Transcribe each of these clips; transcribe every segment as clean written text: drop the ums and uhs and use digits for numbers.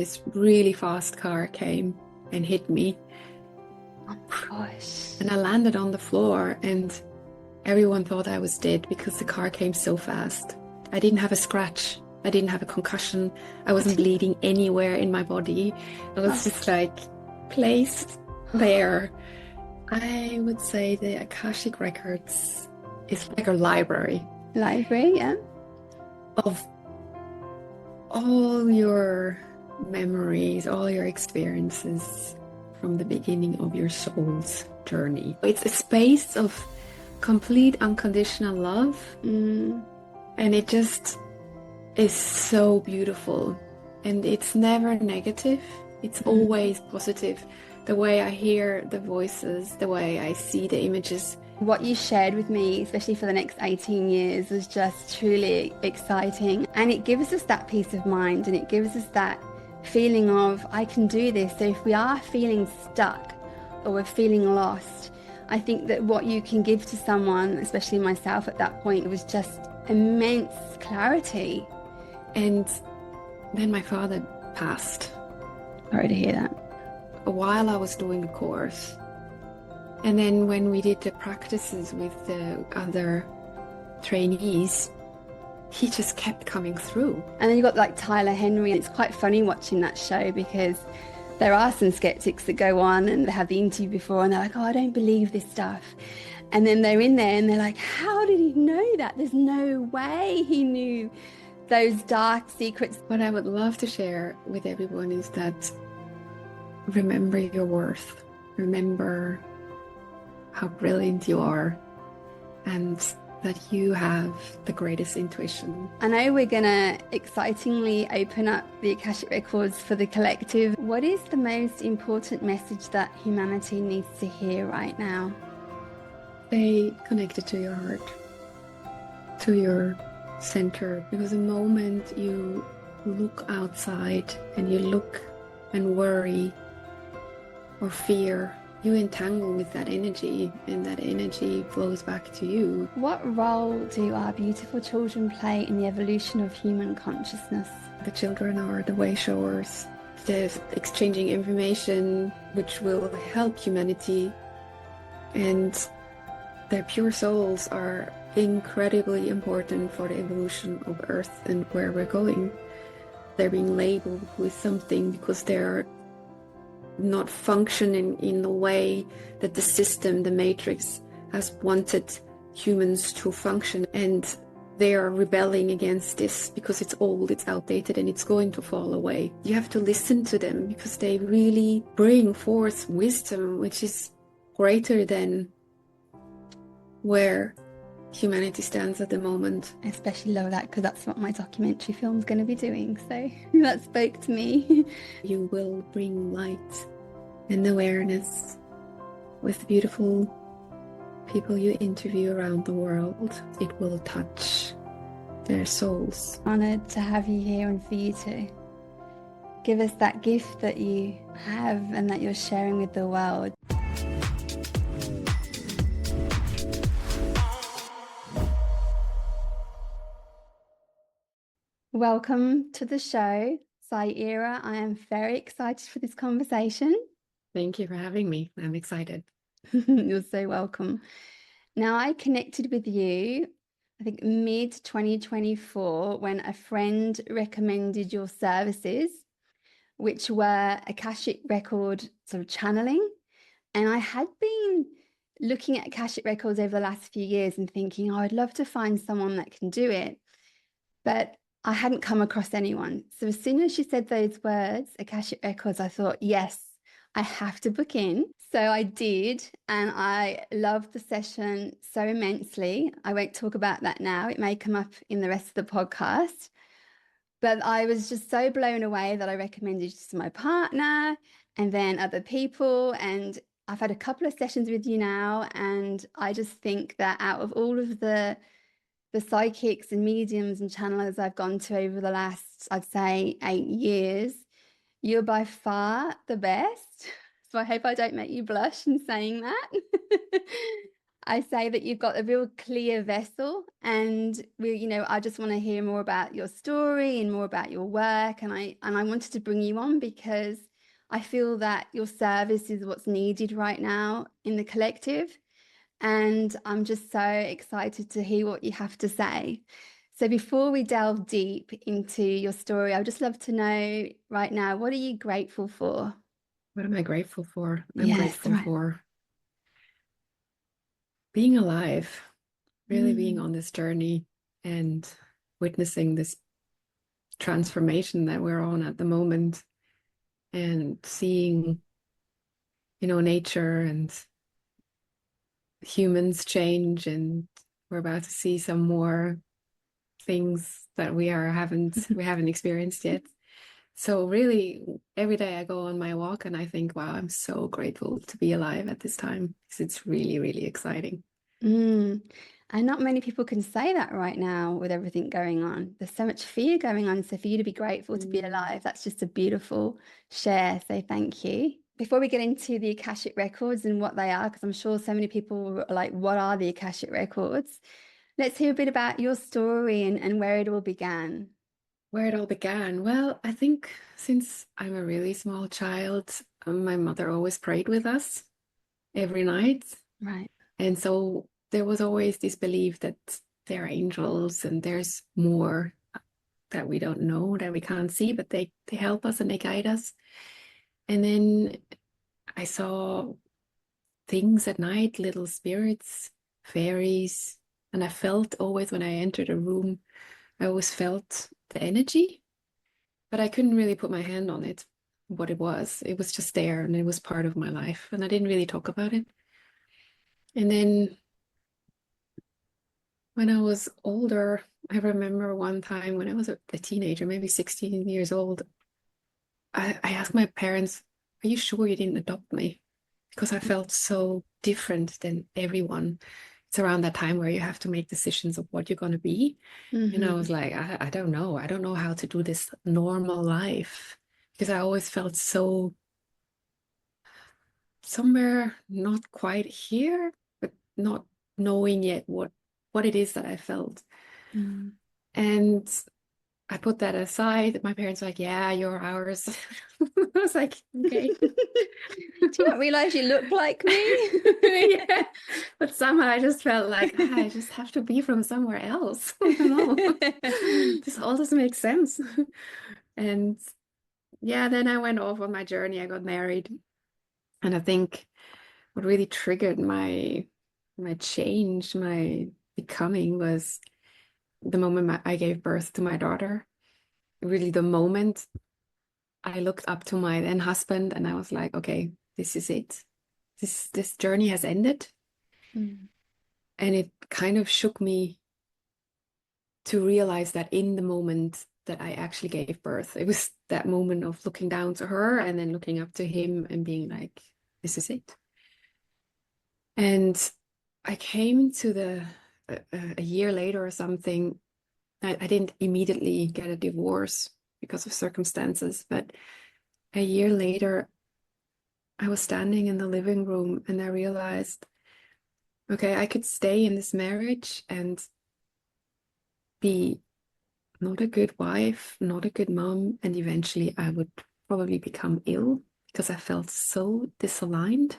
This really fast car came and hit me. Oh my gosh. And I landed on the floor and everyone thought I was dead because the car came so fast. I didn't have a scratch. I didn't have a concussion. I wasn't bleeding anywhere in my body. I was just like placed there. I would say the Akashic Records is like a library. Library, yeah. Of all your memories, all your experiences from the beginning of your soul's journey. It's a space of complete unconditional love, and it just is so beautiful. And it's never negative, it's always positive. The way I hear the voices, the way I see the images. What you shared with me, especially for the next 18 years, was just truly exciting. And it gives us that peace of mind, and it gives us that feeling of, I can do this. So if we are feeling stuck or we're feeling lost, I think that what you can give to someone, especially myself at that point, was just immense clarity. And then my father passed. Sorry to hear that. While I was doing the course. And then when we did the practices with the other trainees, he just kept coming through. And then you got like Tyler Henry. It's quite funny watching that show because there are some skeptics that go on and they have the interview before and they're like, oh, I don't believe this stuff. And then they're in there and they're like, how did he know that? There's no way he knew those dark secrets. What I would love to share with everyone is that remember your worth. Remember how brilliant you are and that you have the greatest intuition. I know we're going to excitingly open up the Akashic Records for the collective. What is the most important message that humanity needs to hear right now? Stay connected to your heart, to your center, because the moment you look outside and you look and worry or fear, you entangle with that energy and that energy flows back to you. What role do our beautiful children play in the evolution of human consciousness? The children are the way showers. They're exchanging information which will help humanity, and their pure souls are incredibly important for the evolution of Earth and where we're going. They're being labeled with something because they're not functioning in the way that the system, the matrix, has wanted humans to function, and they are rebelling against this because it's old, it's outdated, and it's going to fall away. You have to listen to them because they really bring forth wisdom which is greater than where humanity stands at the moment. I especially love that because that's what my documentary film's going to be doing, so that spoke to me. You will bring light and awareness with beautiful people you interview around the world. It will touch their souls. Honoured to have you here and for you to give us that gift that you have and that you're sharing with the world. Welcome to the show, Sairah. I am very excited for this conversation. Thank you for having me. I'm excited. You're so welcome. Now, I connected with you, I think mid-2024, when a friend recommended your services, which were Akashic Record sort of channeling. And I had been looking at Akashic Records over the last few years and thinking, oh, I'd love to find someone that can do it. But I hadn't come across anyone. So as soon as she said those words, Akashic Records, I thought, yes, I have to book in. So I did, and I loved the session so immensely. I won't talk about that now. It may come up in the rest of the podcast. But I was just so blown away that I recommended it to my partner and then other people. And I've had a couple of sessions with you now, and I just think that out of all of the psychics and mediums and channelers I've gone to over the last, I'd say, 8 years, you're by far the best. So I hope I don't make you blush in saying that. I say that you've got a real clear vessel, and I just want to hear more about your story and more about your work. And I wanted to bring you on because I feel that your service is what's needed right now in the collective. And I'm just so excited to hear what you have to say. So before we delve deep into your story, I would just love to know right now, what are you grateful for? What am I grateful for? I'm Yes, grateful right. for being alive, really being Mm, on this journey and witnessing this transformation that we're on at the moment, and seeing, nature and humans change, and we're about to see some more things that we haven't experienced yet. So really, every day I go on my walk and I think, wow, I'm so grateful to be alive at this time, because it's really, really exciting. mm. And not many people can say that right now with everything going on. There's so much fear going on. So for you to be grateful to be Mm. alive, that's just a beautiful share. So thank you. Before we get into the Akashic Records and what they are, because I'm sure so many people are like, what are the Akashic Records? Let's hear a bit about your story and where it all began. Where it all began? Well, I think since I'm a really small child, my mother always prayed with us every night. Right. And so there was always this belief that there are angels and there's more that we don't know, that we can't see, but they help us and they guide us. And then I saw things at night, little spirits, fairies, and I felt always when I entered a room, I always felt the energy, but I couldn't really put my hand on it, what it was. It was just there and it was part of my life, and I didn't really talk about it. And then when I was older, I remember one time when I was a teenager, maybe 16 years old, I asked my parents, are you sure you didn't adopt me? Because I felt so different than everyone. It's around that time where you have to make decisions of what you're going to be. And I Hmm. was like, I don't know. I don't know how to do this normal life, because I always felt so somewhere not quite here, but not knowing yet what it is that I felt. Mm. And I put that aside. My parents were like, yeah, you're ours. I was like, okay. Do you not realize you look like me? Yeah. But somehow I just felt like, I just have to be from somewhere else. I don't know. This all doesn't make sense. And yeah, then I went off on my journey. I got married. And I think what really triggered my change, my becoming, was the moment I gave birth to my daughter. Really, the moment I looked up to my then husband and I was like, okay, this is it. This journey has ended. Mm. And it kind of shook me to realize that in the moment that I actually gave birth, it was that moment of looking down to her and then looking up to him and being like, this is it. And I came to a year later or something. I didn't immediately get a divorce because of circumstances, but a year later, I was standing in the living room and I realized, okay, I could stay in this marriage and be not a good wife, not a good mom, and eventually I would probably become ill because I felt so disaligned.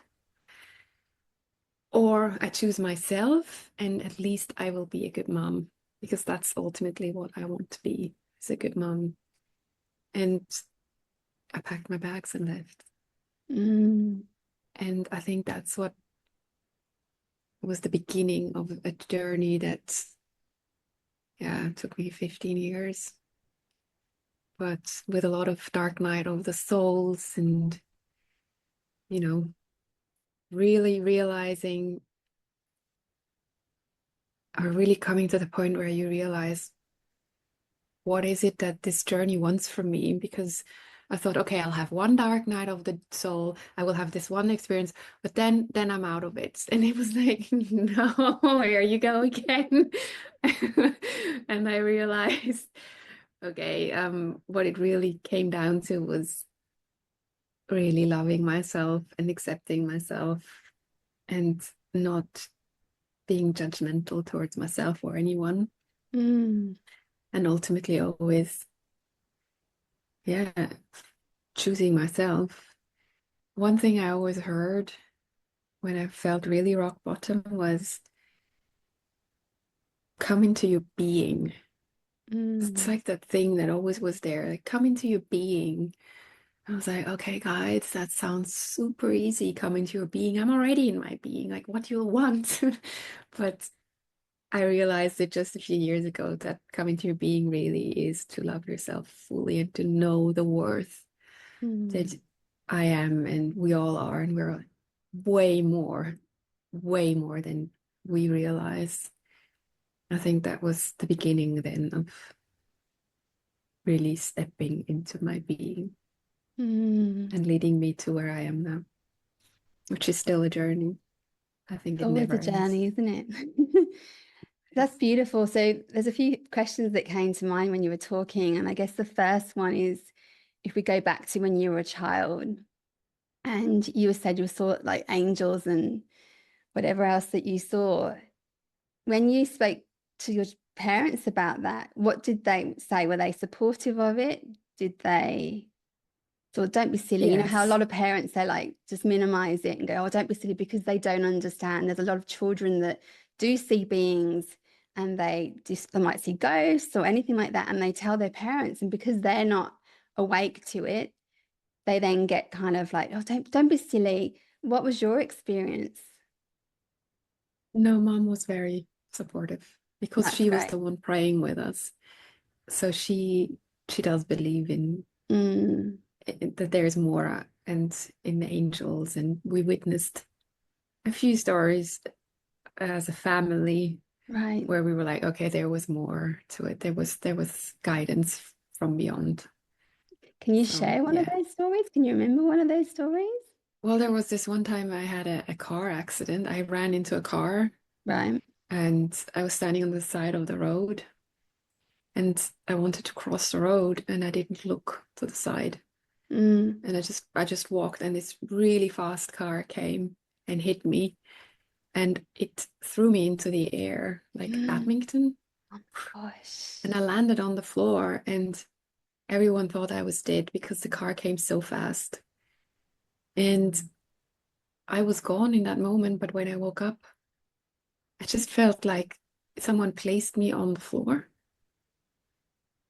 Or I choose myself and at least I will be a good mom, because that's ultimately what I want to be, is a good mom. And I packed my bags and left. Mm. And I think that's what was the beginning of a journey that, yeah, took me 15 years, but with a lot of dark night of the souls and, you know, really realizing, or really coming to the point where you realize, what is it that this journey wants from me? Because I thought, okay, I'll have one dark night of the soul. I will have this one experience, but then I'm out of it. And it was like, no, here you go again. And I realized, okay, what it really came down to was really loving myself and accepting myself and not being judgmental towards myself or anyone, Mm. and ultimately always, yeah, choosing myself. One thing I always heard when I felt really rock bottom was come into your being. It's Mm. like that thing that always was there, like come into your being. I was like, okay, guys, that sounds super easy. Come into your being. I'm already in my being. Like, what do you want? But I realized it just a few years ago that coming to your being really is to love yourself fully and to know the worth that Mm. I am and we all are, and we're way more than we realize. I think that was the beginning then of really stepping into my being Mm. and leading me to where I am now, which is still a journey. I think It's it always never a ends. journey, isn't it? That's beautiful. So there's a few questions that came to mind when you were talking, and I guess the first one is if we go back to when you were a child and you said you saw like angels and whatever else that you saw. When you spoke to your parents about that, what did they say? Were they supportive of it? Did they so don't be silly? You know how a Yes. lot of parents they like just minimize it and go, oh, don't be silly because they don't understand. There's a lot of children that do see beings and they might see ghosts or anything like that, and they tell their parents, and because they're not awake to it, they then get kind of like, oh, don't be silly. What was your experience? No, mom was very supportive because That's she was great. the one praying with us. So she does believe Mm, that there's more and in the angels, and we witnessed a few stories as a family right. where we were like, okay, there was more to it. There was guidance from beyond. Can you So share one of yeah. those stories? Can you remember one of those stories? Well, there was this one time I had a car accident. I ran into a car Right. and I was standing on the side of the road and I wanted to cross the road and I didn't look to the side. Mm. And I just walked and this really fast car came and hit me and it threw me into the air like Mm. badminton. Oh my gosh. And I landed on the floor and everyone thought I was dead because the car came so fast. And I was gone in that moment, but when I woke up, I just felt like someone placed me on the floor.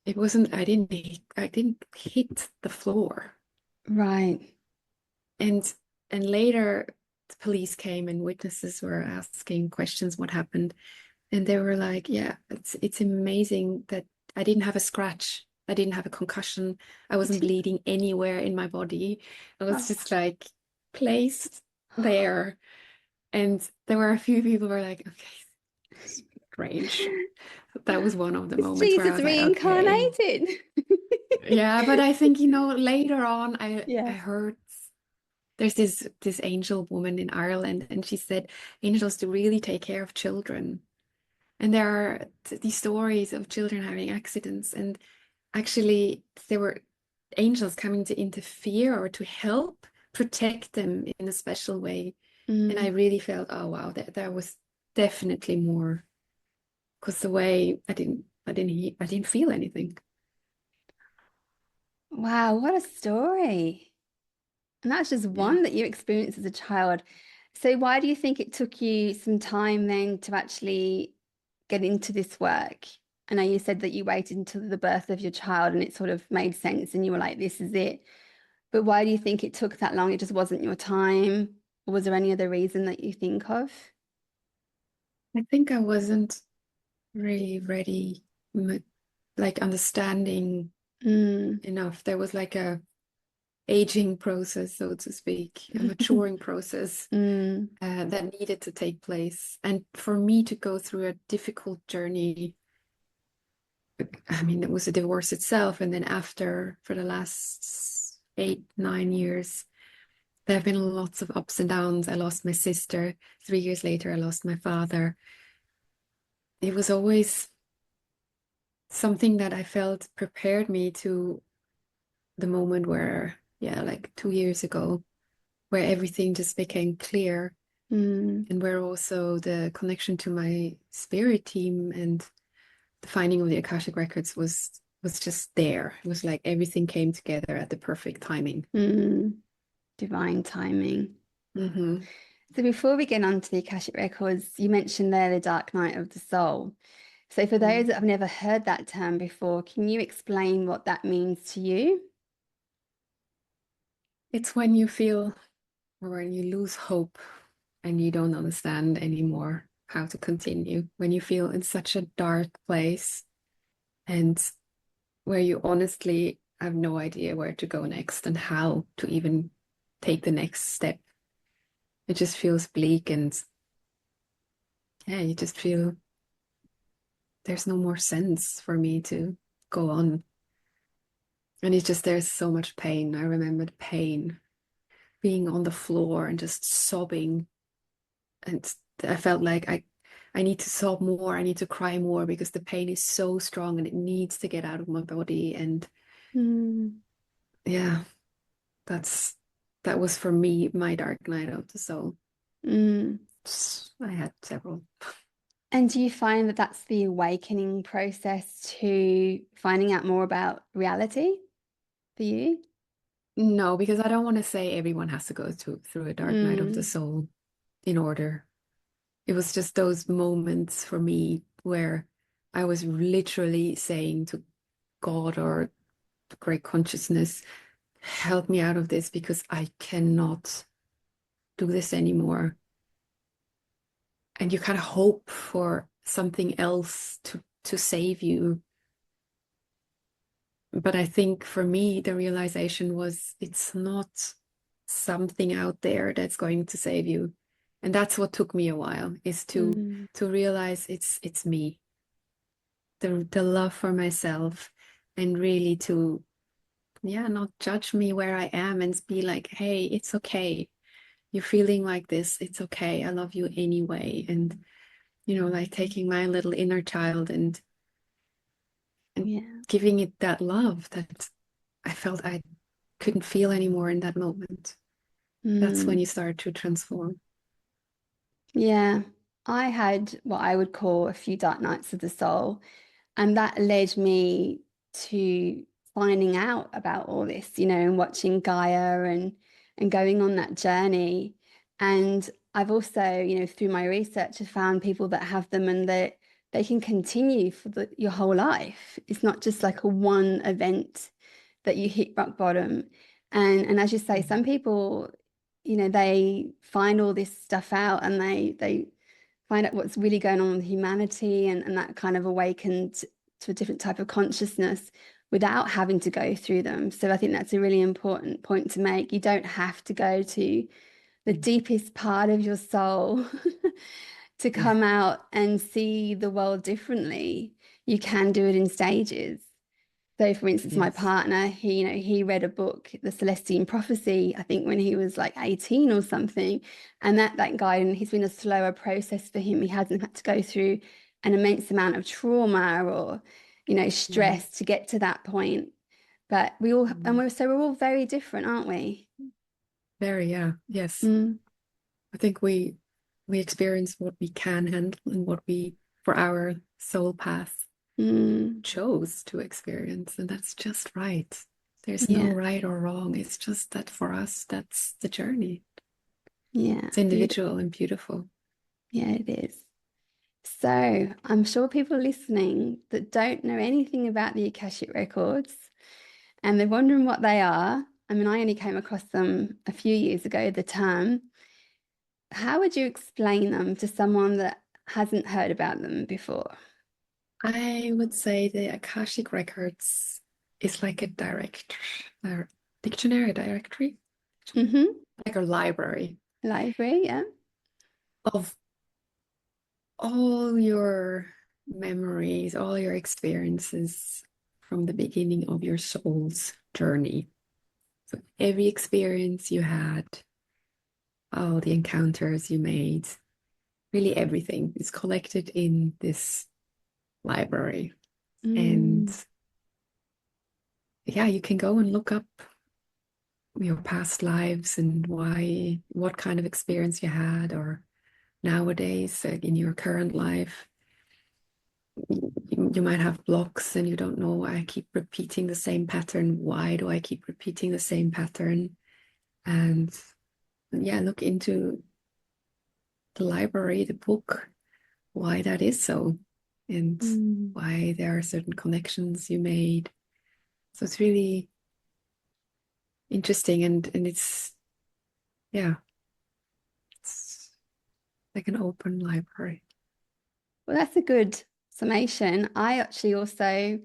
It wasn't, I didn't hit the floor. Right. And and later the police came and witnesses were asking questions what happened. And they were like, yeah, it's amazing that I didn't have a scratch. I didn't have a concussion. I wasn't bleeding anywhere in my body. I was Oh. just like placed there. And there were a few people who were like, okay, strange. That was one of the It's moments where I Jesus was like, okay. reincarnated. Yeah, but I think, later on I Yeah. heard there's this angel woman in Ireland, and she said angels do really take care of children. And there are these stories of children having accidents, and actually there were angels coming to interfere or to help protect them in a special way. And I Mm. really felt, oh wow, there was definitely more. Because the way I didn't feel anything. Wow, what a story. And that's just Yeah. one that you experienced as a child. So why do you think it took you some time then to actually get into this work? I know you said that you waited until the birth of your child and it sort of made sense and you were like, this is it. But why do you think it took that long? It just wasn't your time? Or was there any other reason that you think of? I think I wasn't really ready, like understanding Mm. enough. There was like a aging process, so to speak, a maturing process Mm. that needed to take place. And for me to go through a difficult journey, I mean, it was a divorce itself. And then after, for the last 8, 9 years, there have been lots of ups and downs. I lost my sister. 3 years later, I lost my father. It was always something that I felt prepared me to the moment where, yeah, like 2 years ago, where everything just became clear. Mm. and where also the connection to my spirit team and the finding of the Akashic Records was just there. It was like everything came together at the perfect timing. Mm. Divine timing. Mm-hmm. So before we get on to the Akashic Records, you mentioned there the dark night of the soul. So for those that have never heard that term before, can you explain what that means to you? It's when you feel, or when you lose hope and you don't understand anymore how to continue, when you feel in such a dark place and where you honestly have no idea where to go next and how to even take the next step. It just feels bleak, and yeah, you just feel there's no more sense for me to go on. And it's just, there's so much pain. I remember the pain, being on the floor and just sobbing. And I felt like I need to sob more. I need to cry more because the pain is so strong and it needs to get out of my body. And Mm. yeah, that was for me my dark night of the soul. Mm. I had several. And do you find that that's the awakening process to finding out more about reality for you? No, because I don't want to say everyone has to go through a dark night of the Mm. soul in order. It was just those moments for me where I was literally saying to God or the great consciousness, help me out of this because I cannot do this anymore. And you kind of hope for something else to save you. But I think for me, the realization was it's not something out there that's going to save you. And that's what took me a while, is Mm. to realize it's me. The love for myself, and really to, yeah, not judge me where I am and be like, hey, it's okay. You're feeling like this. It's okay. I love you anyway. And, like taking my little inner child and Yeah. giving it that love that I felt I couldn't feel anymore in that moment. That's when Mm. you start to transform. Yeah. I had what I would call a few dark nights of the soul. And that led me to finding out about all this, and watching Gaia and going on that journey. And I've also, through my research, have found people that have them and that they can continue for your whole life. It's not just like a one event that you hit rock bottom. And as you say, some people, they find all this stuff out and they find out what's really going on with humanity and that kind of awakened to a different type of consciousness without having to go through them. So I think that's a really important point to make. You don't have to go to the deepest part of your soul to Yeah. come out and see the world differently. You can do it in stages. So, for instance, my Yes. partner, he read a book, The Celestine Prophecy, I think when he was like 18 or something. And that guide, and he's been a slower process for him. He hasn't had to go through an immense amount of trauma or, Mhm. stress to get to that point. But we all, and Mhm. we're all very different, aren't we? Very, yeah. Yes. Mm, I think we experience what we can handle and what we, for our soul path, mm, chose to experience. And that's just right. There's no yeah, right or wrong. It's just that for us, that's the journey. yeah, It's beautiful. individual and beautiful. Yeah, it is. So I'm sure people listening that don't know anything about the Akashic Records and they're wondering what they are. I mean, I only came across them a few years ago, the term. How would you explain them to someone that hasn't heard about them before? I would say the Akashic Records is like a uh, dictionary, directory, Mm-hmm. like a library Library, yeah. of all your memories, all your experiences from the beginning of your soul's journey. So every experience you had, all the encounters you made, really everything is collected in this library. And Mm, yeah, you can go and look up your past lives and why, what kind of experience you had, or nowadays in your current life. You might have blocks and you don't know, I keep repeating the same pattern. Why do I keep repeating the same pattern? And yeah, look into the library, the book, why that is so, and Mm. why there are certain connections you made. So it's really interesting, and it's, yeah, it's like an open library. Well, that's a good summation. I actually also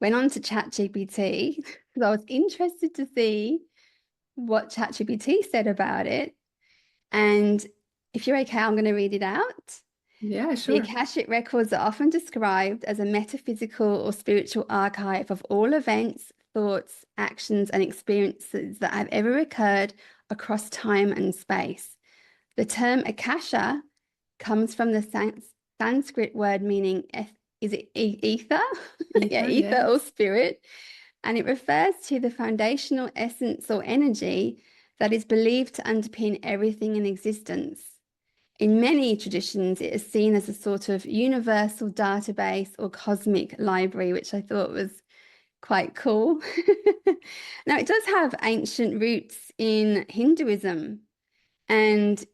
went on to ChatGPT because I was interested to see what ChatGPT said about it. And if you're okay, I'm going to read it out. Yeah, The sure. Akashic Records are often described as a metaphysical or spiritual archive of all events, thoughts, actions, and experiences that have ever occurred across time and space. The term Akasha comes from the Sanskrit word meaning, is it ether? Yeah, Ether, ether yeah. or spirit. And it refers to the foundational essence or energy that is believed to underpin everything in existence. In many traditions, it is seen as a sort of universal database or cosmic library, which I thought was quite cool. Now, it does have ancient roots in Hinduism, and,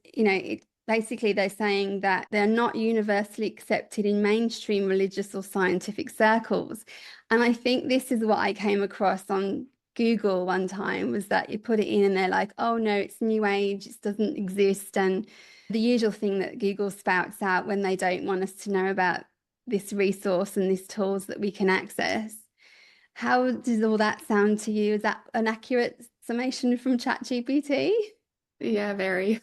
basically they're saying that they're not universally accepted in mainstream religious or scientific circles. And I think this is what I came across on Google one time, was that you put it in and they're like, oh no, it's new age, it doesn't exist. And the usual thing that Google spouts out when they don't want us to know about this resource and these tools that we can access. How does all that sound to you? Is that an accurate summation from ChatGPT? Yeah, very.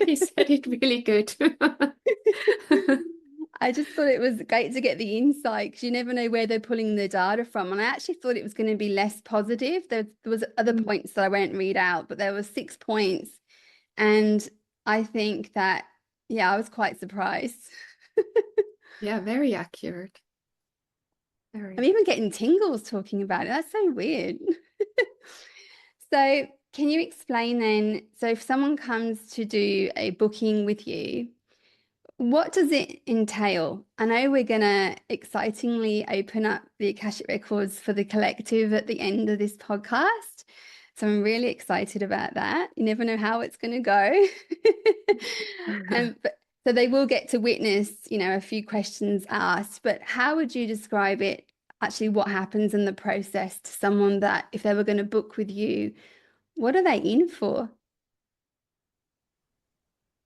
He said it really good. I just thought it was great to get the insight because you never know where they're pulling the data from. And I actually thought it was going to be less positive. There was other Mm. points that I won't read out, but there were 6 points. And I think that, yeah, I was quite surprised. Yeah, very accurate. I'm Very. even getting tingles talking about it. That's so weird. So can you explain then? So if someone comes to do a booking with you, what does it entail? I know we're going to excitingly open up the Akashic Records for the collective at the end of this podcast. So I'm really excited about that. You never know how it's going to go. So they will get to witness, a few questions asked, but how would you describe it, actually, what happens in the process to someone that if they were going to book with you, what are they in for?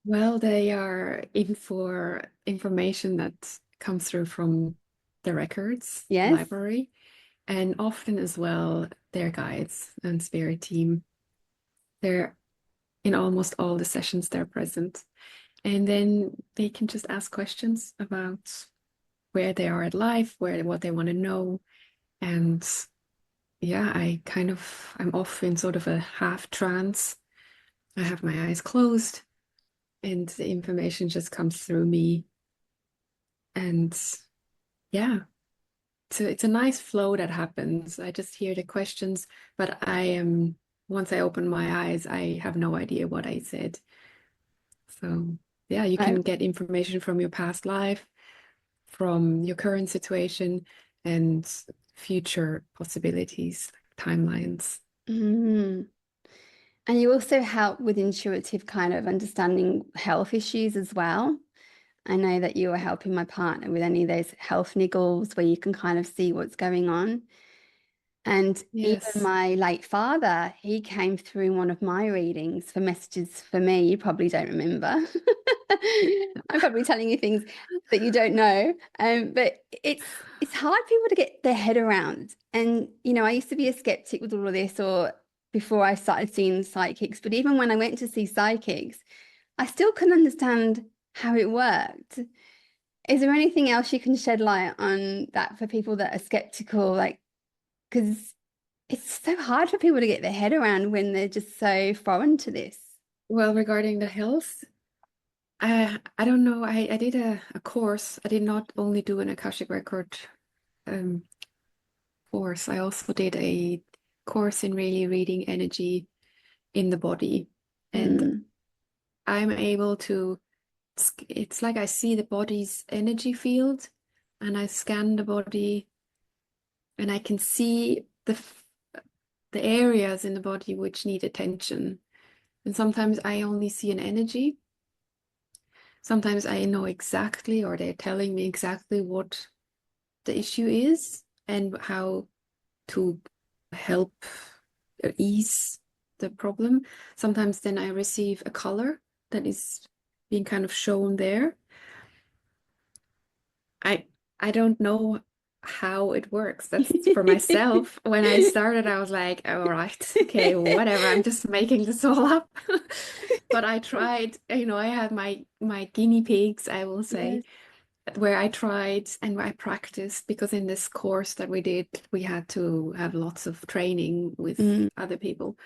Well, they are in for information that comes through from the records Yes? library, and often as well their guides and spirit team. They're in almost all the sessions they're present. And then they can just ask questions about where they are at life, where what they want to know. And yeah, I'm off in sort of a half trance. I have my eyes closed and the information just comes through me. And yeah, so it's a nice flow that happens. I just hear the questions, but once I open my eyes, I have no idea what I said. So yeah, you I, can get information from your past life, from your current situation, and future possibilities, timelines. mm. And you also help with intuitive kind of understanding health issues as well. I know that you were helping my partner with any of those health niggles where you can kind of see what's going on. And even Yes. my late father, he came through in one of my readings for messages for me. You probably don't remember. I'm probably telling you things that you don't know. But it's hard for people to get their head around. And I used to be a skeptic with all of this, or before I started seeing psychics. But even when I went to see psychics, I still couldn't understand how it worked. Is there anything else you can shed light on that for people that are skeptical? Like, because it's so hard for people to get their head around when they're just so foreign to this. Well, regarding the health, I don't know. I did a course. I did not only do an Akashic record um, course. I also did a course in really reading energy, in the body. And I'm able to, it's like I see the body's energy field and I scan the body and I can see the areas in the body which need attention. And sometimes I only see an energy. Sometimes I know exactly, or they're telling me exactly what the issue is and how to help ease the problem. Sometimes then I receive a color that is being kind of shown there. I don't know how it works. That's for myself. When I started, I was like, all right, okay, whatever. I'm just making this all up. But I tried, I had my guinea pigs, I will say, Yes. where I tried and where I practiced, because in this course that we did, we had to have lots of training with Mm, other people.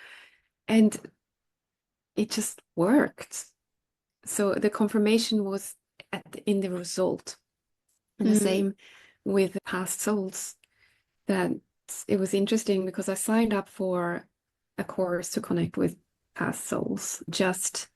And it just worked. So the confirmation was in the result. And the mm, same with past souls. That it was interesting because I signed up for a course to connect with past souls just,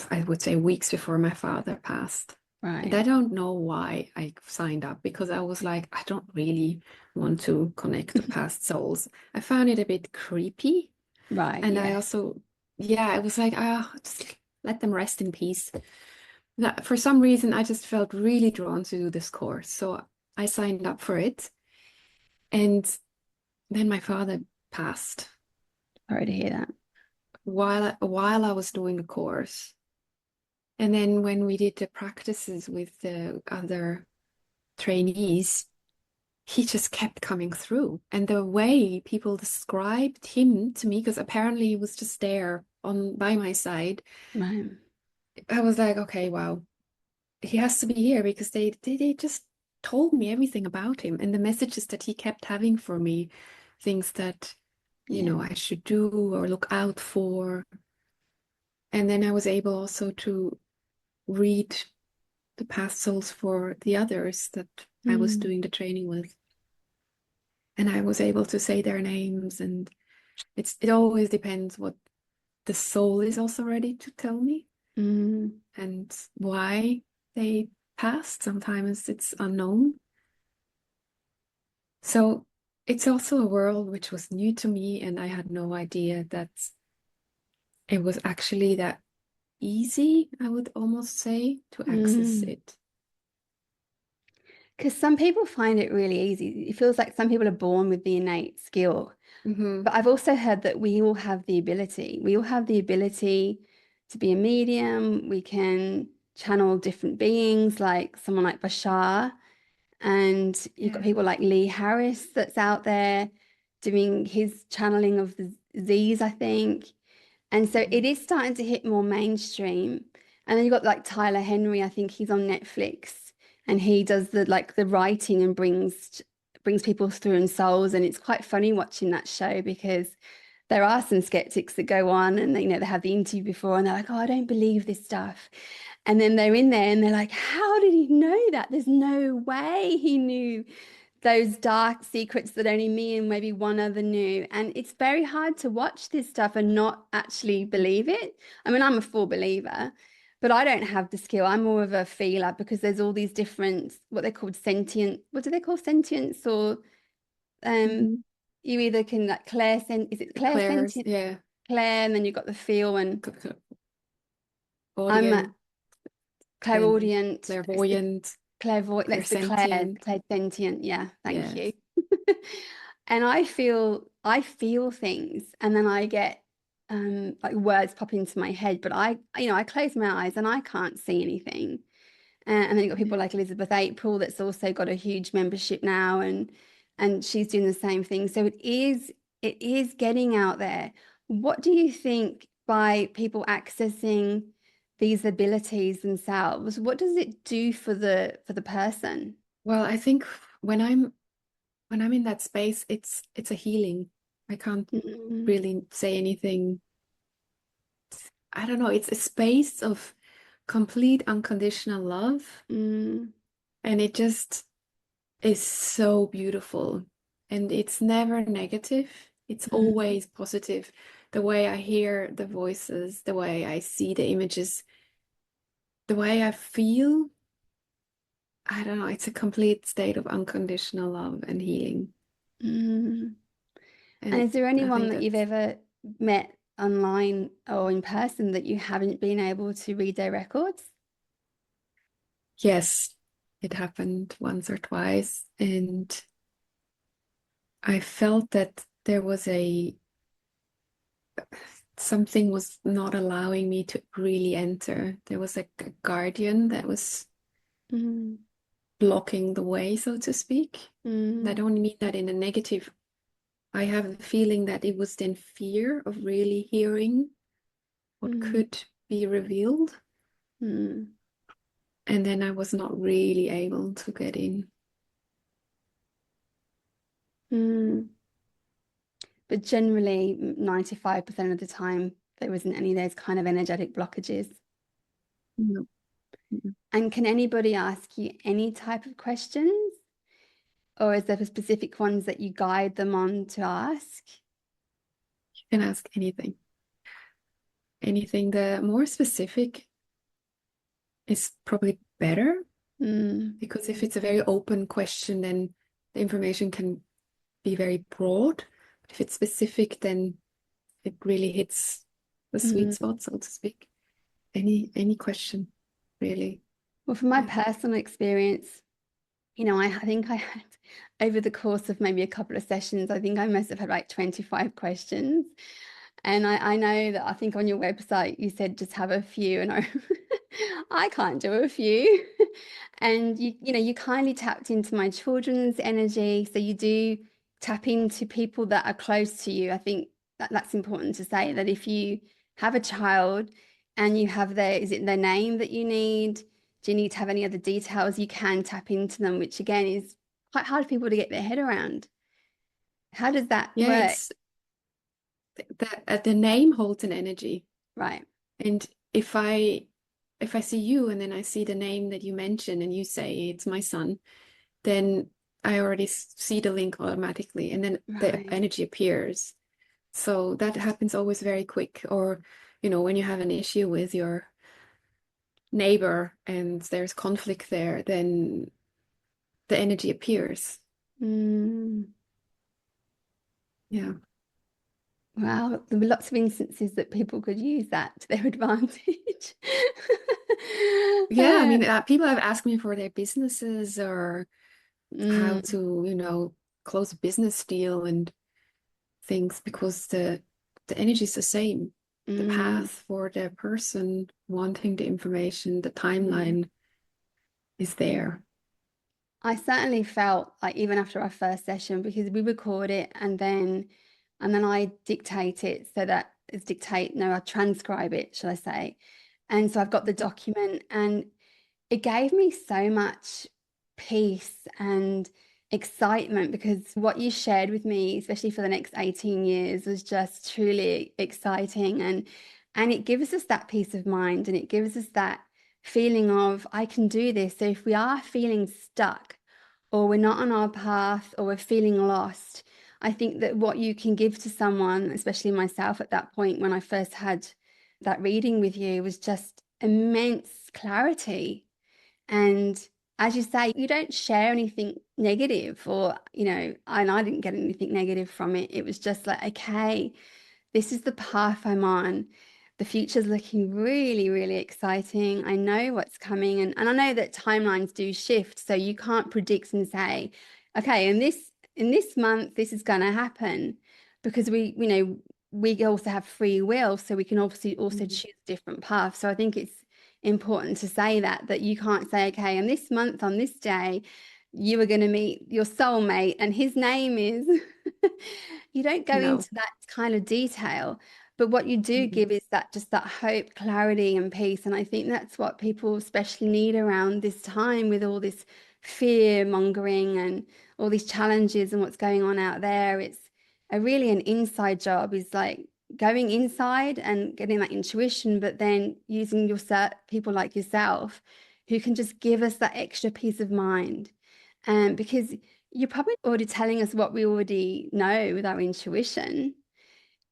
I would say, weeks before my father passed. And right. I don't know why I signed up, because I was like, I don't really want to connect to past souls. I found it a bit creepy. Right, And I yeah. also, yeah, I was like, just let them rest in peace. For some reason, I just felt really drawn to do this course. So I signed up for it. And then my father passed Sorry to hear that. while I was doing the course. And then when we did the practices with the other trainees, he just kept coming through. And the way people described him to me, because apparently he was just there on by my side, Right. I was like, okay, wow, he has to be here, because they just told me everything about him and the messages that he kept having for me, things that, Yeah. I should do or look out for. And then I was able also to read the past souls for the others that I was Mm, doing the training with. And I was able to say their names. And it always depends what the soul is also ready to tell me mm, and why they passed. Sometimes it's unknown. So it's also a world which was new to me, and I had no idea that it was actually that easy, I would almost say, to access mm. it. Because some people find it really easy. It feels like some people are born with the innate skill. Mm-hmm. But I've also heard that we all have the ability. We all have the ability to be a medium. We can channel different beings, like someone like Bashar. And you've got Yeah. people like Lee Harris that's out there doing his channeling of the Z's, I think. And so it Mm-hmm. is starting to hit more mainstream. And then you've got like Tyler Henry, I think he's on Netflix and he does the writing and brings people through in souls. And it's quite funny watching that show because there are some skeptics that go on and they have the interview before and they're like, oh, I don't believe this stuff. And then they're in there and they're like, how did he know that? There's no way he knew those dark secrets that only me and maybe one other knew. And it's very hard to watch this stuff and not actually believe it. I mean, I'm a full believer, but I don't have the skill. I'm more of a feeler because there's all these different, what they're called sentient, what do they call sentience? Or um, Mm-hmm. you either can like is it clair Claire's, sentient, yeah, clair, and then you've got the feel. And I'm a audience, then clairaudient, clairvoyant, clairvoyant, that's the clairsentient. clairsentient. Yeah, thank Yes. you. And I feel things and then I get like words pop into my head, but I close my eyes and I can't see anything. And then you've got people Yeah. like Elizabeth April that's also got a huge membership now and she's doing the same thing. So it is getting out there. What do you think by people accessing these abilities themselves, what does it do for the person? Well, I think when I'm in that space, it's a healing. I can't Mm, really say anything. I don't know. It's a space of complete unconditional love, mm, and it just is so beautiful. And it's never negative. It's Mm, always positive. The way I hear the voices, the way I see the images, the way I feel, I don't know, it's a complete state of unconditional love and healing. mm. And And is there I anyone think that you've that's, ever met online or in person that you haven't been able to read their records? yes, it happened once or twice. And I felt that there was something was not allowing me to really enter. There was a guardian that was Mm, blocking the way, so to speak. And I mm, don't mean that in a negative. I have the feeling that it was then fear of really hearing what mm, could be revealed. mm, And then I was not really able to get in. mm. But generally, 95% of the time, there isn't any of those kind of energetic blockages. No. You And can anybody ask you any type of questions? Or is there specific ones that you guide them on to ask? can ask anything. Anything. The more specific is probably better Mm, because if it's a very open question, then the information can be very broad. But if it's specific, then it really hits the sweet mm. spot, so to speak. Any question, really. Well, from my Yeah. personal experience, I think I had over the course of maybe a couple of sessions, I think I must have had like 25 questions. And I know that I think on your website you said just have a few, and I can't do a few. And you kindly tapped into my children's energy. So you do tap into people that are close to you. I think that's important to say that if you have a child and you have is it their name that you need? Do you need to have any other details? You can tap into them, which again is quite hard for people to get their head around. How does that Yeah, work? it's the name holds an energy. Right. And if I see you and then I see the name that you mention and you say it's my son, then I already see the link automatically and then the Right. energy appears. So that happens always very quick. Or, when you have an issue with your neighbor and there's conflict there, then the energy appears. Mm. Yeah. Wow, there were lots of instances that people could use that to their advantage. Yeah, I mean, people have asked me for their businesses or how Mm, to, close a business deal and things because the energy is the same. The mm, path for the person wanting the information, the mm. timeline is there. I certainly felt like even after our first session, because we record it and then I dictate it so that it's dictate, no, I transcribe it, shall I say. And so I've got the document and it gave me so much peace and excitement because what you shared with me, especially for the next 18 years, was just truly exciting and it gives us that peace of mind and it gives us that feeling of I can do this. So if we are feeling stuck or we're not on our path or we're feeling lost, I think that what you can give to someone, especially myself at that point when I first had that reading with you, was just immense clarity and as you say, you don't share anything negative and I didn't get anything negative from it. It was just like, okay, this is the path I'm on. The future's looking really, really exciting. I know what's coming and I know that timelines do shift. So you can't predict and say, okay, in this month, this is gonna happen because we also have free will, so we can obviously also Mhm. choose different paths. So I think it's important to say that you can't say, okay, in this month, on this day, you are going to meet your soulmate and his name is you don't go No. into that kind of detail, but what you do Mhm. give is that just that hope, clarity, and peace. And I think that's what people especially need around this time with all this fear mongering and all these challenges and what's going on out there. It's a really an inside job is like going inside and getting that intuition, but then using people like yourself who can just give us that extra peace of mind. Because you're probably already telling us what we already know with our intuition.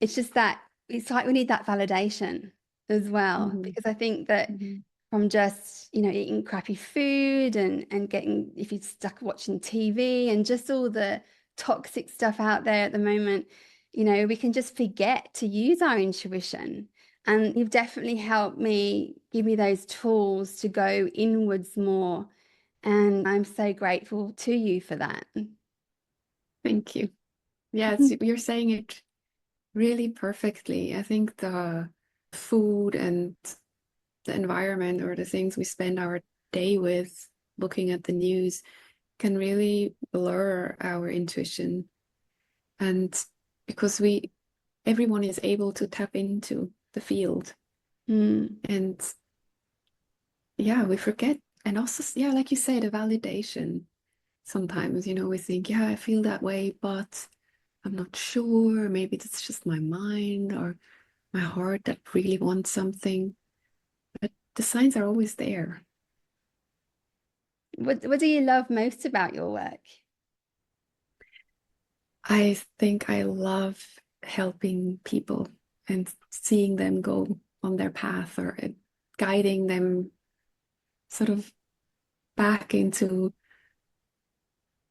It's just that it's like we need that validation as well, Hmm. because I think that Hmm. from just, eating crappy food and getting, if you're stuck watching TV and just all the toxic stuff out there at the moment, we can just forget to use our intuition. And you've definitely helped me, give me those tools to go inwards more. And I'm so grateful to you for that. Thank you. Yes, you're saying it really perfectly. I think the food and the environment or the things we spend our day with, looking at the news, can really blur our intuition. And because everyone is able to tap into the field. Mm, And yeah, we forget. And also, yeah, like you say, the validation. Sometimes, we think, yeah, I feel that way, but I'm not sure. Maybe it's just my mind or my heart that really wants something. But the signs are always there. what do you love most about your work? I think I love helping people and seeing them go on their path, or guiding them sort of back into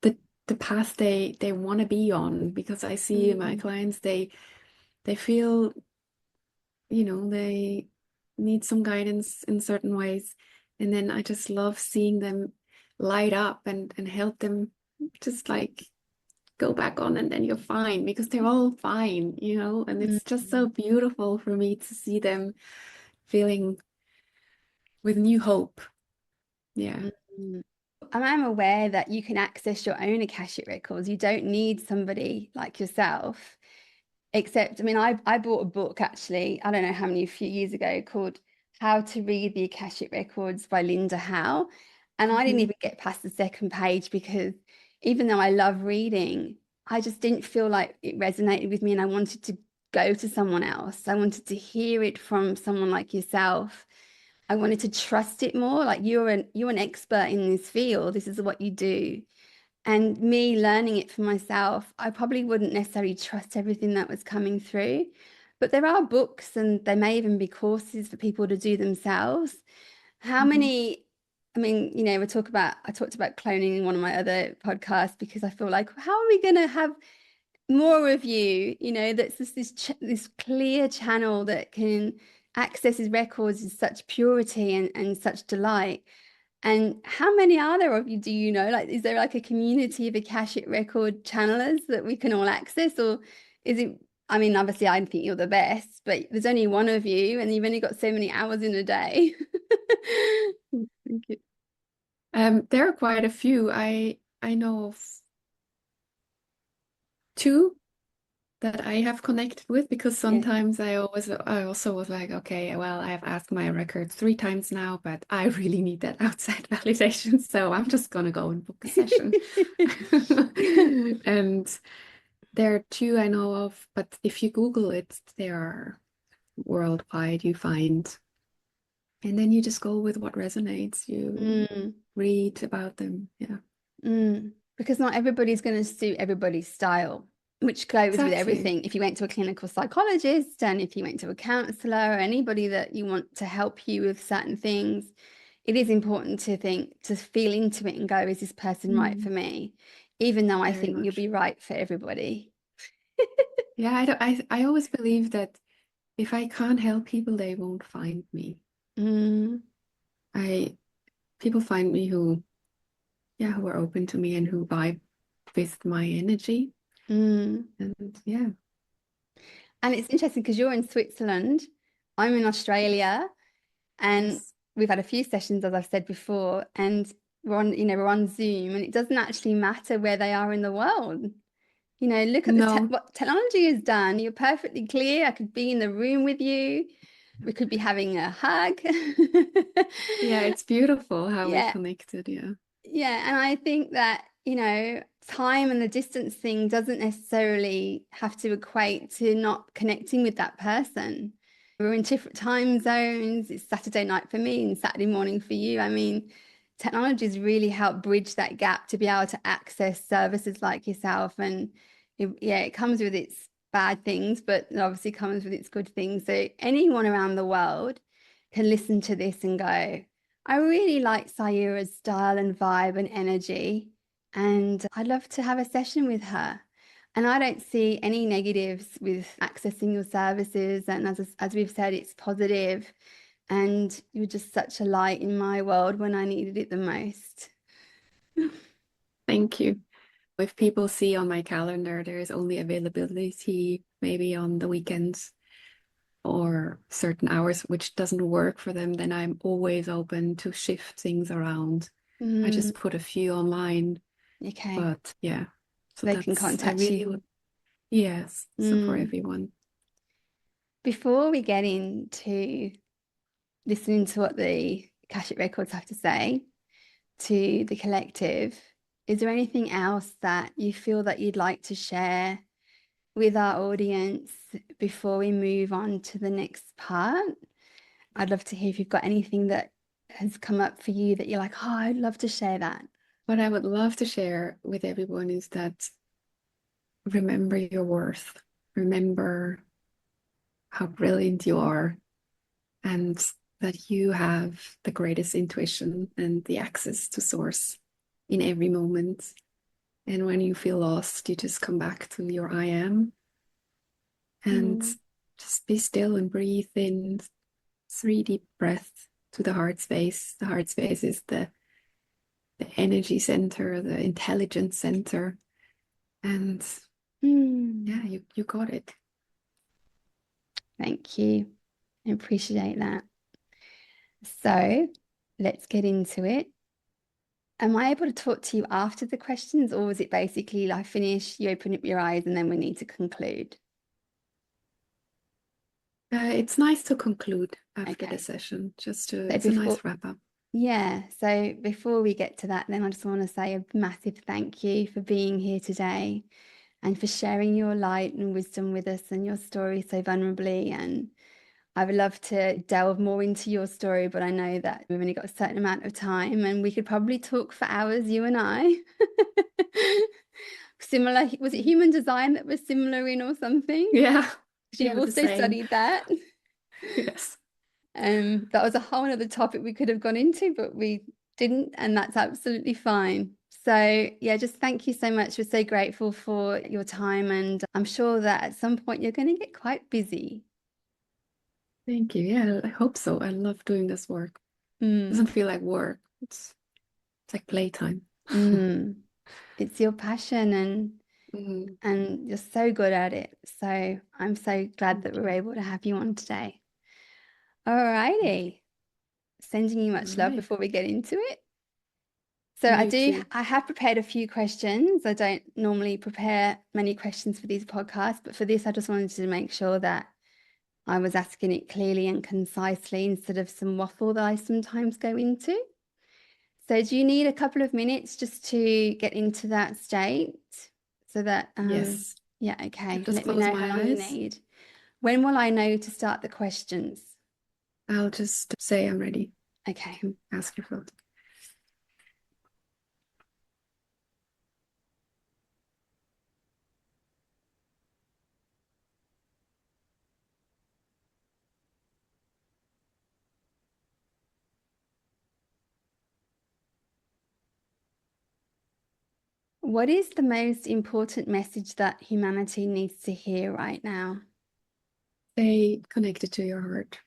the the path they want to be on. Because I see my Mm, clients, they feel, they need some guidance in certain ways. And then I just love seeing them light up and help them just like go back on, and then you're fine, because they're all fine, and mm, it's just so beautiful for me to see them feeling with new hope. Yeah. mm, mm. And I'm aware that you can access your own Akashic records. You don't need somebody like yourself. Except, I mean, I bought a book actually, I don't know how many, a few years ago, called How to Read the Akashic Records by Linda Howe. And I didn't Hmm. even get past the second page because even though I love reading, I just didn't feel like it resonated with me and I wanted to go to someone else. I wanted to hear it from someone like yourself. I wanted to trust it more. Like you're an expert in this field. This is what you do. And me learning it for myself, I probably wouldn't necessarily trust everything that was coming through. But there are books and there may even be courses for people to do themselves. How Hmm. many, I mean, I talked about cloning in one of my other podcasts because I feel like, how are we going to have more of you, that's just this clear channel that can access his records in such purity and such delight. And how many are there of you, do you know? Like, is there like a community of Akashic record channelers that we can all access? Or is it, I mean, obviously I think you're the best, but there's only one of you and you've only got so many hours in a day. Thank you. There are quite a few. I know of two that I have connected with, because Yeah. sometimes I also was like, okay, well, I have asked my records 3 times now, but I really need that outside validation, so I'm just gonna go and book a session. And there are two I know of, but if you Google it, they are worldwide, you find, and then you just go with what resonates. You Mm. read about them. Yeah, Because not everybody's going to suit everybody's style, which goes with exactly. everything. If you went to a clinical psychologist and if you went to a counselor or anybody that you want to help you with certain things, it is important to feel into it and go, is this person right for Mm, me? Even though I very think you'll much. be right for everybody. Yeah, I always believe that if I can't help people, they won't find me. Mm, I People find me who are open to me and who vibe with my energy. mm. And yeah, And it's interesting because you're in Switzerland, I'm in yes, Australia, and yes. we've had a few sessions, as I've said before, and we're on Zoom, and it doesn't actually matter where they are in the world. Look at No, what technology has done. You're perfectly clear. I could be in the room with you. We could be having a hug. yeah, it's beautiful how we Yeah, connected. Yeah. yeah. And I think that, time and the distance thing doesn't necessarily have to equate to not connecting with that person. We're in different time zones. It's Saturday night for me and Saturday morning for you. I mean, technology's really helped bridge that gap to be able to access services like yourself. And yeah, it comes with its bad things, but it obviously comes with its good things. So anyone around the world can listen to this and go, I really like Sairah's style and vibe and energy, and I'd love to have a session with her. And I don't see any negatives with accessing your services. And as we've said, it's positive. And you're just such a light in my world when I needed it the most. Thank you. If people see on my calendar there is only availability maybe on the weekends or certain hours which doesn't work for them, then I'm always open to shift things around. I just put a few online, Okay. but yeah, So they can contact you. Yes, so for everyone. Before we get into listening to what the Akashic Records have to say to the collective, is there anything else that you feel that you'd like to share with our audience before we move on to the next part? I'd love to hear if you've got anything that has come up for you that you're like, oh, I'd love to share that. What I would love to share with everyone is that remember your worth. Remember how brilliant you are, and that you have the greatest intuition and the access to source in every moment. And when you feel lost, you just come back to your I am and just be still and breathe in 3 deep breaths to the heart space. The heart space is the energy center, the intelligence center. And yeah, you got it. Thank you. I appreciate that. So let's get into it. Am I able to talk to you after the questions, or is it basically like finish, you open up your eyes, and then we need to conclude? It's nice to conclude after Okay. the session, just to, So it's a before, nice wrap up. yeah, so before we get to that, then I just want to say a massive thank you for being here today and for sharing your light and wisdom with us and your story so vulnerably. And I would love to delve more into your story, but I know that we've only got a certain amount of time and we could probably talk for hours, you and I. Similar, was it human design that was similar in or something? Yeah. You've also studied that. Yes. That was a whole other topic we could have gone into, but we didn't, and that's absolutely fine. So yeah, just thank you so much. We're so grateful for your time, and I'm sure that at some point you're going to get quite busy. Thank you. Yeah, I hope so. I love doing this work. It doesn't feel like work. It's like playtime. It's your passion and you're so good at it. So I'm so glad that we're able to have you on today. All righty. Sending you much love before we get into it. So You too. I have prepared a few questions. I don't normally prepare many questions for these podcasts, but for this, I just wanted to make sure that I was asking it clearly and concisely instead of some waffle that I sometimes go into. So do you need a couple of minutes just to get into that state so that, Yes. yeah, okay. I'll just Let me close know my how long you eyes. need. When will I know to start the questions? I'll just say I'm ready. Okay. You can ask your phone. What is the most important message that humanity needs to hear right now? Stay connected to your heart,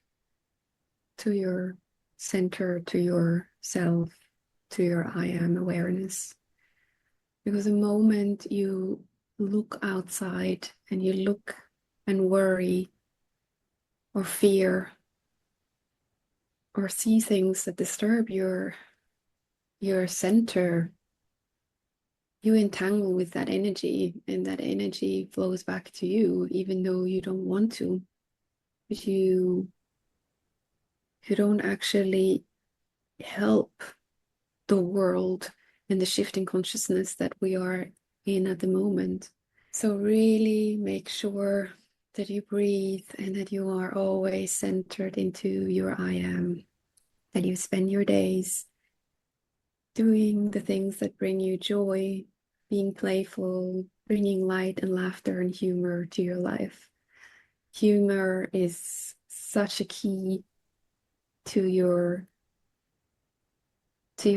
to your center, to your self, to your I am awareness. Because the moment you look outside and you look and worry or fear or see things that disturb your center, you entangle with that energy, and that energy flows back to you even though you don't want to. But you don't actually help the world and the shifting consciousness that we are in at the moment. So really make sure that you breathe and that you are always centered into your I am, that you spend your days doing the things that bring you joy, being playful, bringing light and laughter and humor to your life. Humor is such a key to your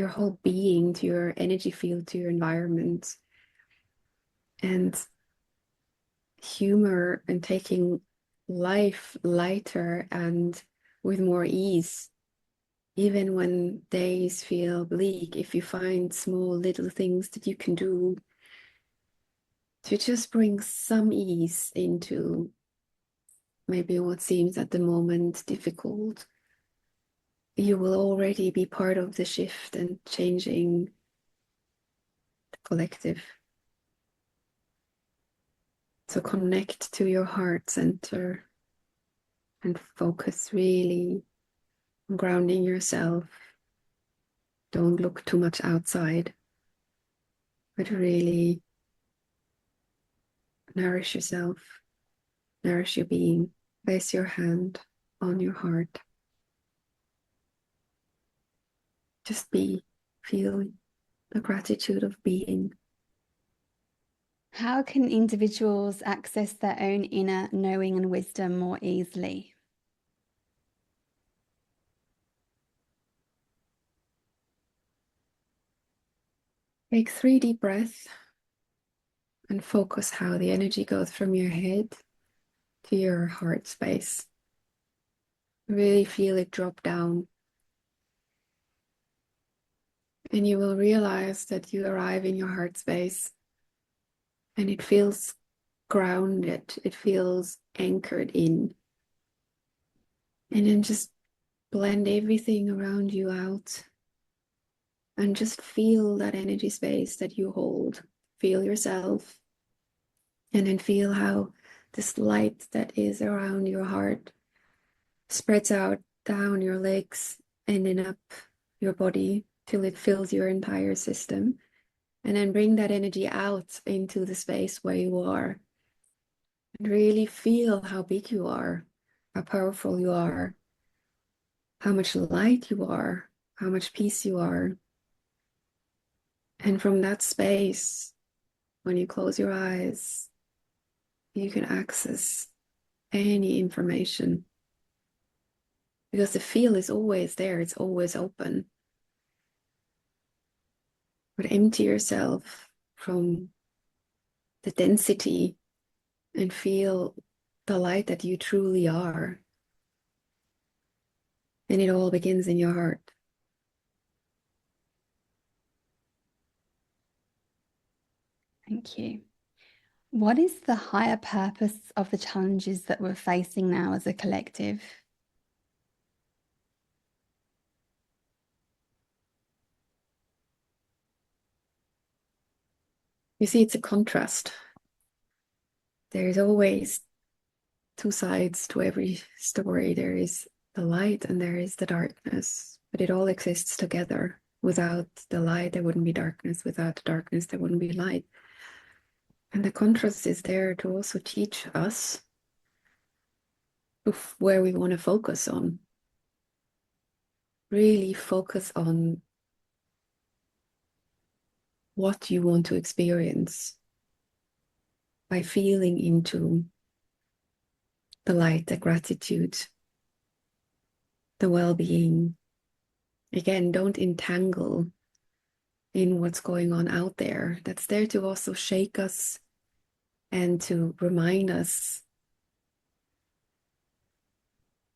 whole being, to your energy field, to your environment. And humor and taking life lighter and with more ease, even when days feel bleak, if you find small little things that you can do to just bring some ease into maybe what seems at the moment difficult, you will already be part of the shift and changing the collective. So connect to your heart center and focus really on grounding yourself. Don't look too much outside, but really nourish yourself, nourish your being. Place your hand on your heart. Just be, feel the gratitude of being. How can individuals access their own inner knowing and wisdom more easily? Take 3 deep breaths and focus how the energy goes from your head to your heart space. Really feel it drop down. And you will realize that you arrive in your heart space and it feels grounded, it feels anchored in. And then just blend everything around you out and just feel that energy space that you hold. Feel yourself, and then feel how this light that is around your heart spreads out down your legs and then up your body till it fills your entire system. And then bring that energy out into the space where you are. And really feel how big you are, how powerful you are, how much light you are, how much peace you are. And from that space, when you close your eyes, you can access any information because the field is always there, it's always open. But empty yourself from the density and feel the light that you truly are. And it all begins in your heart. Thank you. What is the higher purpose of the challenges that we're facing now as a collective? You see, it's a contrast. There's always 2 sides to every story. There is the light and there is the darkness, but it all exists together. Without the light, there wouldn't be darkness. Without the darkness, there wouldn't be light. And the contrast is there to also teach us where we want to focus on. Really focus on what you want to experience by feeling into the light, the gratitude, the well-being. Again, don't entangle in what's going on out there. That's there to also shake us and to remind us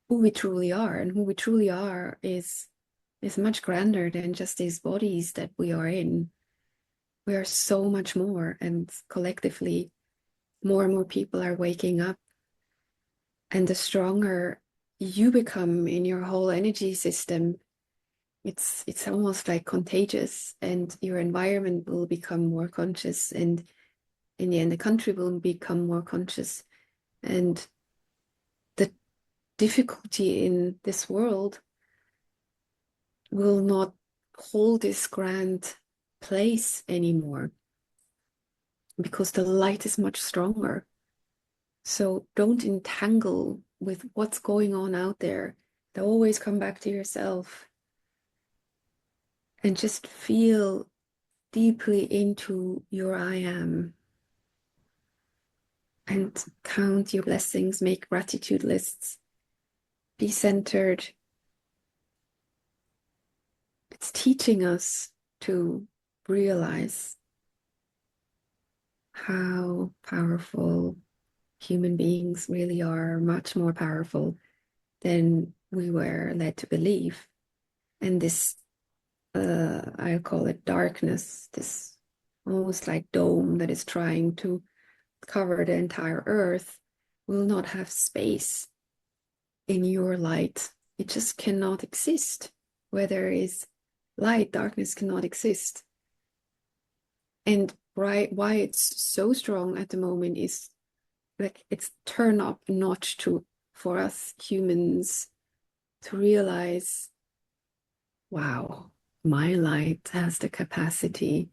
who we truly are. And who we truly are is much grander than just these bodies that we are in. We are so much more, and collectively more and more people are waking up. And the stronger you become in your whole energy system, it's almost like contagious, and your environment will become more conscious, and in the end the country will become more conscious. And the difficulty in this world will not hold this grand place anymore because the light is much stronger. So don't entangle with what's going on out there. Always come back to yourself and just feel deeply into your I am and count your blessings, make gratitude lists, be centered. It's teaching us to realize how powerful human beings really are, much more powerful than we were led to believe. And this, I call it darkness, this almost like dome that is trying to cover the entire earth, will not have space in your light. It just cannot exist. Where there is light, darkness cannot exist. And why it's so strong at the moment is like it's turn up a notch to for us humans to realize, wow, my light has the capacity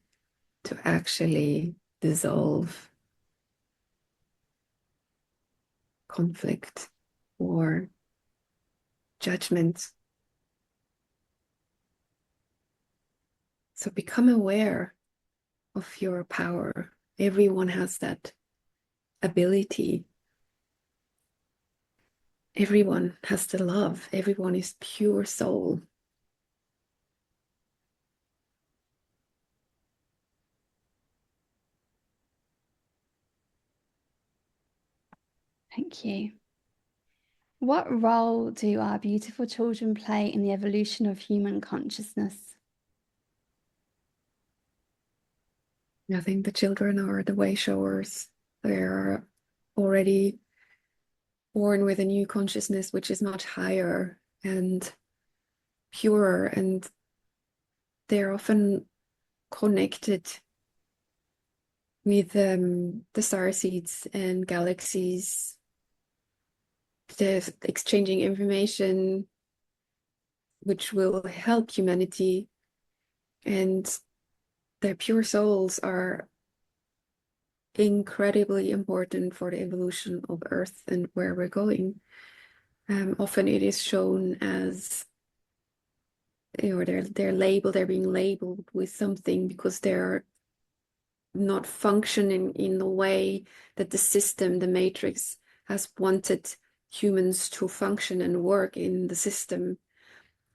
to actually dissolve conflict or judgment. So become aware of your power. Everyone has that ability. Everyone has the love. Everyone is pure soul. Thank you. What role do our beautiful children play in the evolution of human consciousness? I think the children are the way showers. They're already born with a new consciousness, which is much higher and purer, and they're often connected with the star seeds and galaxies. They're exchanging information, which will help humanity, and their pure souls are incredibly important for the evolution of Earth and where we're going. Often it is shown as, they're being labeled with something because they're not functioning in the way that the system, the matrix, has wanted humans to function and work in the system.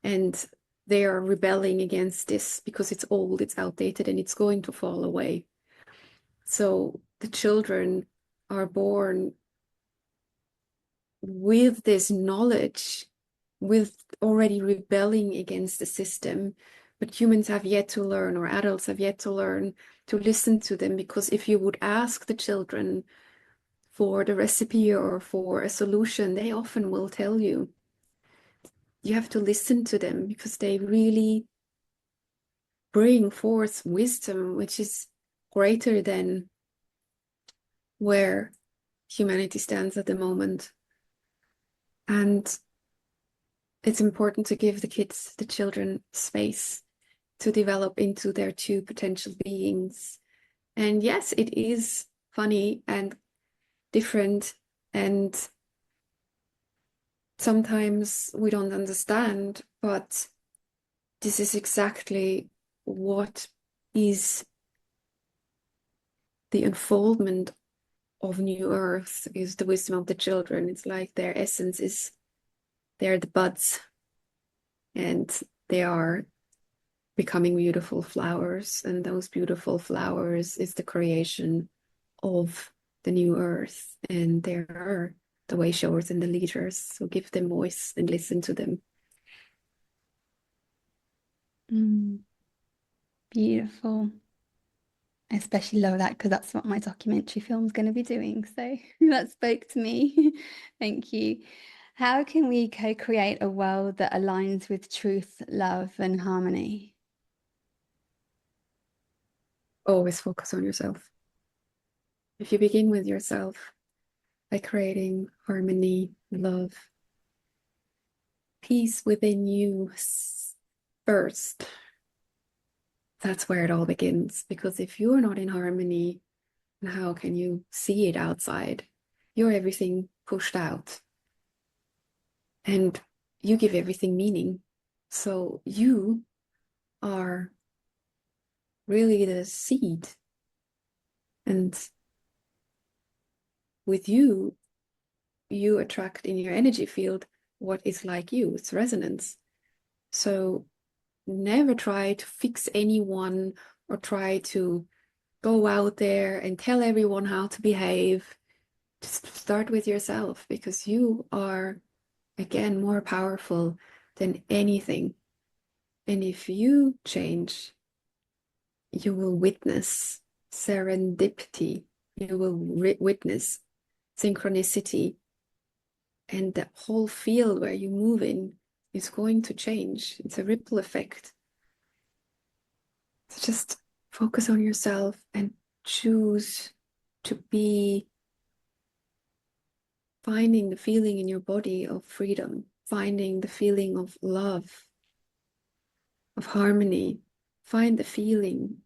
And they are rebelling against this because it's old, it's outdated, and it's going to fall away. So the children are born with this knowledge, with already rebelling against the system. But humans have yet to learn, or adults have yet to learn to listen to them. Because if you would ask the children for the recipe or for a solution, they often will tell you. You have to listen to them because they really bring forth wisdom, which is greater than where humanity stands at the moment. And it's important to give the kids, the children, space to develop into their true potential beings. And yes, it is funny and different, and sometimes we don't understand, but this is exactly what is the unfoldment of New Earth, is the wisdom of the children. It's like their essence is, they're the buds, and they are becoming beautiful flowers, and those beautiful flowers is the creation of the new earth, and they are the way showers and the leaders. So give them voice and listen to them. Beautiful. I especially love that because that's what my documentary film's going to be doing. So that spoke to me. Thank you. How can we co-create a world that aligns with truth, love, and harmony? Always focus on yourself. If you begin with yourself by creating harmony, love, peace within you first, that's where it all begins. Because if you're not in harmony, how can you see it outside? You're everything pushed out, and you give everything meaning. So you are really the seed. And with you, you attract in your energy field what is like you. It's resonance. So never try to fix anyone or try to go out there and tell everyone how to behave. Just start with yourself, because you are, again, more powerful than anything. And if you change, you will witness serendipity. You will witness synchronicity. And the whole field where you move in is going to change. It's a ripple effect. So just focus on yourself and choose to be finding the feeling in your body of freedom, finding the feeling of love, of harmony. Find the feeling.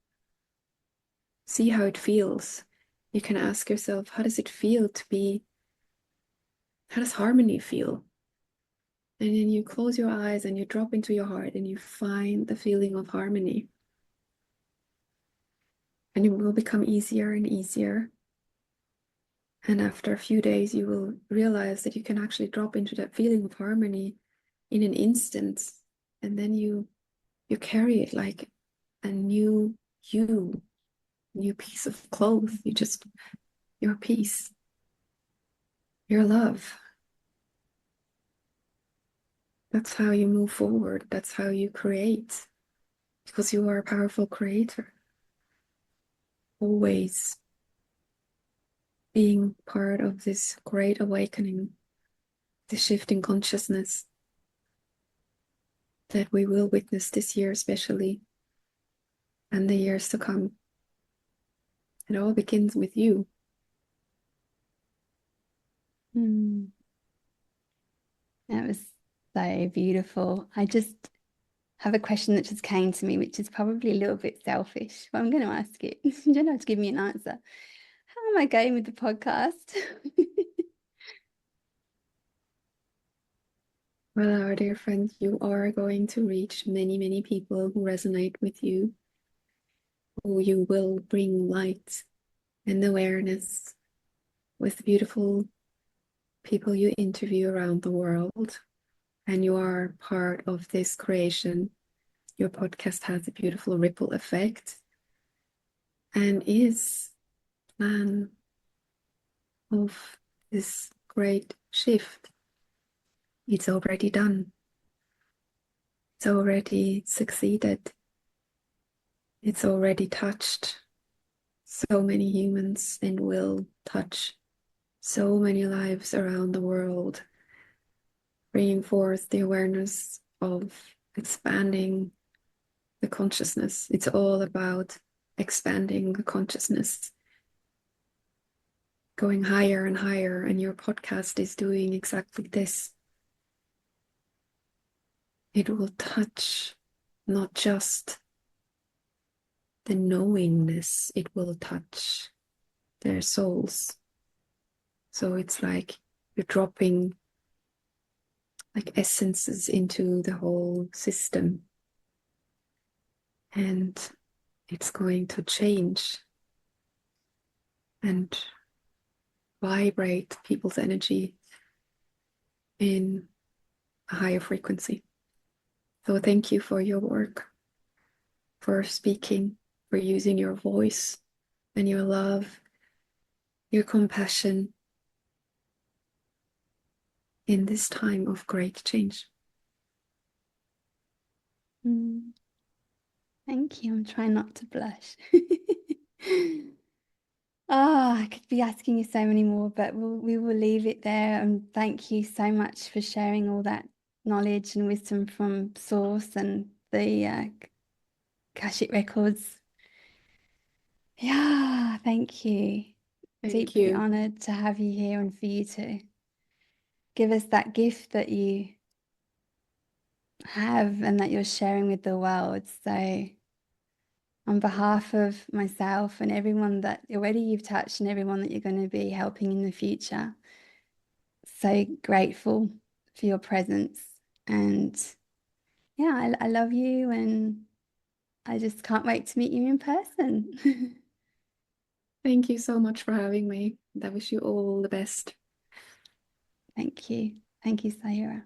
See how it feels. You can ask yourself, how does it feel to be, how does harmony feel? And then you close your eyes and you drop into your heart and you find the feeling of harmony. And it will become easier and easier. And after a few days, you will realize that you can actually drop into that feeling of harmony in an instant. And then you carry it like a new piece of clothes. Your peace, your love. That's how you move forward. That's how you create, because you are a powerful creator. Always being part of this great awakening, the shift in consciousness that we will witness this year, especially, and the years to come. It all begins with you. That was so beautiful. I just have a question that just came to me, which is probably a little bit selfish, but I'm going to ask it. You don't have to give me an answer. How am I going with the podcast? Well, our dear friends, you are going to reach many, many people who resonate with you, who you will bring light and awareness with the beautiful people you interview around the world. And you are part of this creation. Your podcast has a beautiful ripple effect and is plan of this great shift. It's already done. It's already succeeded. It's already touched so many humans and will touch so many lives around the world, bringing forth the awareness of expanding the consciousness. It's all about expanding the consciousness, going higher and higher, and your podcast is doing exactly this. It will touch not just the knowingness, it will touch their souls. So it's like you're dropping like essences into the whole system, and it's going to change and vibrate people's energy in a higher frequency. So thank you for your work, for speaking, for using your voice and your love, your compassion in this time of great change. Thank you. I'm trying not to blush. I could be asking you so many more, but we will leave it there. And thank you so much for sharing all that knowledge and wisdom from Source and the Akashic Records. Yeah, thank you. Thank Deeply you. honored to have you here and for you to give us that gift that you have and that you're sharing with the world. So on behalf of myself and everyone that already you've touched and everyone that you're going to be helping in the future, so grateful for your presence. And yeah, I love you, and I just can't wait to meet you in person. Thank you so much for having me. I wish you all the best. Thank you. Thank you, Sairah.